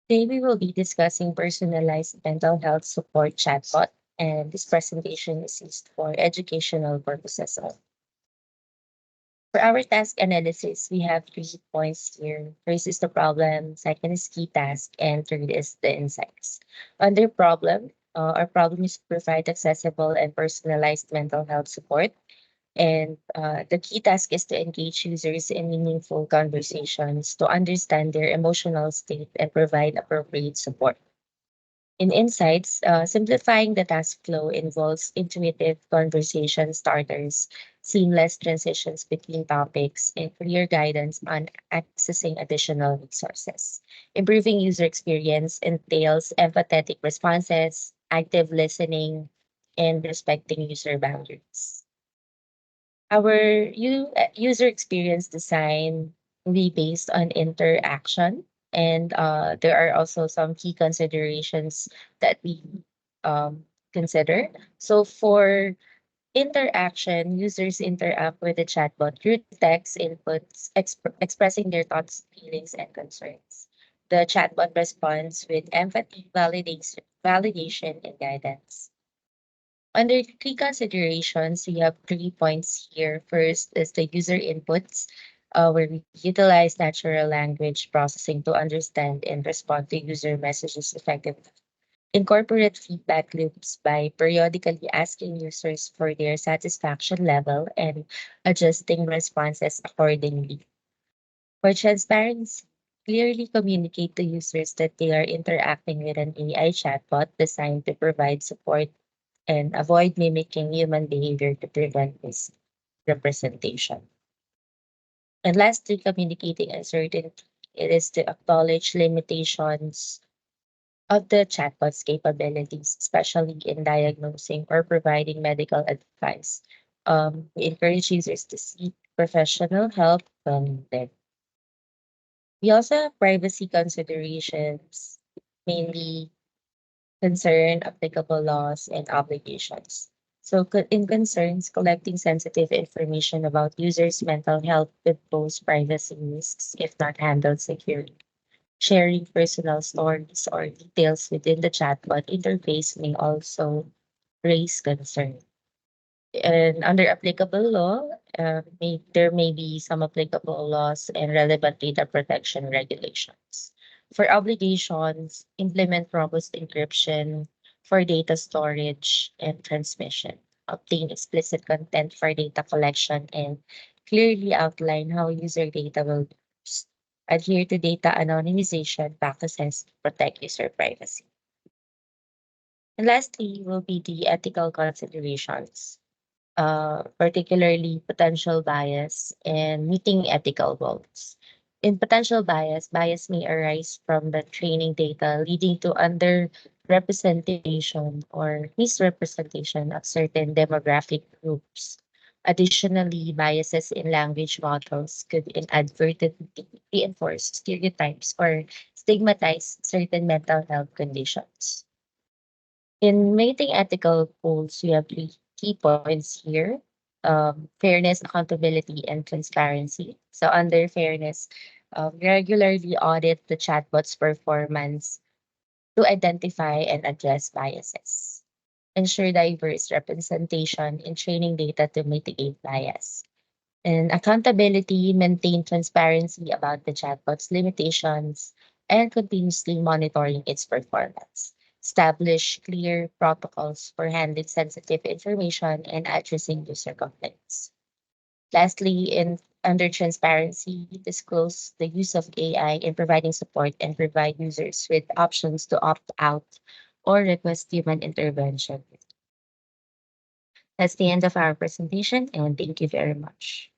Today we will be discussing personalized mental health support chatbot, and this presentation is used for educational purposes only. For our task analysis, we have 3 points here. First is the problem, second is key task, and third is the insights. Under problem, our problem is to provide accessible and personalized mental health support. And the key task is to engage users in meaningful conversations to understand their emotional state and provide appropriate support. In Insights, simplifying the task flow involves intuitive conversation starters, seamless transitions between topics, and clear guidance on accessing additional resources. Improving user experience entails empathetic responses, active listening, and respecting user boundaries. Our user experience design will be based on interaction, and there are also some key considerations that we consider. So for interaction, users interact with the chatbot through text inputs, expressing their thoughts, feelings, and concerns. The chatbot responds with empathy, validation, and guidance. Under key considerations, we have 3 points here. First is the user inputs, where we utilize natural language processing to understand and respond to user messages effectively. Incorporate feedback loops by periodically asking users for their satisfaction level and adjusting responses accordingly. For transparency, clearly communicate to users that they are interacting with an AI chatbot designed to provide support and avoid mimicking human behavior to prevent misrepresentation. And lastly, communicating uncertainty. It is to acknowledge limitations of the chatbot's capabilities, especially in diagnosing or providing medical advice. We encourage users to seek professional help when needed. We also have privacy considerations, mainly concern applicable laws and obligations. So, in concerns, collecting sensitive information about users' mental health could pose privacy risks if not handled securely. Sharing personal stories or details within the chatbot interface may also raise concern. And under applicable law, there may be some applicable laws and relevant data protection regulations. For obligations, implement robust encryption for data storage and transmission. Obtain explicit content for data collection and clearly outline how user data will be used. Adhere to data anonymization practices to protect user privacy. And lastly will be the ethical considerations, particularly potential bias and meeting ethical goals. In potential bias, bias may arise from the training data, leading to underrepresentation or misrepresentation of certain demographic groups. Additionally, biases in language models could inadvertently reinforce stereotypes or stigmatize certain mental health conditions. In making ethical goals, we have 3 key points here: fairness, accountability, and transparency. So, under fairness, regularly audit the chatbot's performance to identify and address biases. Ensure diverse representation in training data to mitigate bias. And accountability, maintain transparency about the chatbot's limitations and continuously monitoring its performance. Establish clear protocols for handling sensitive information and addressing user complaints. Lastly, in under transparency, disclose the use of AI in providing support and provide users with options to opt out or request human intervention. That's the end of our presentation, and thank you very much.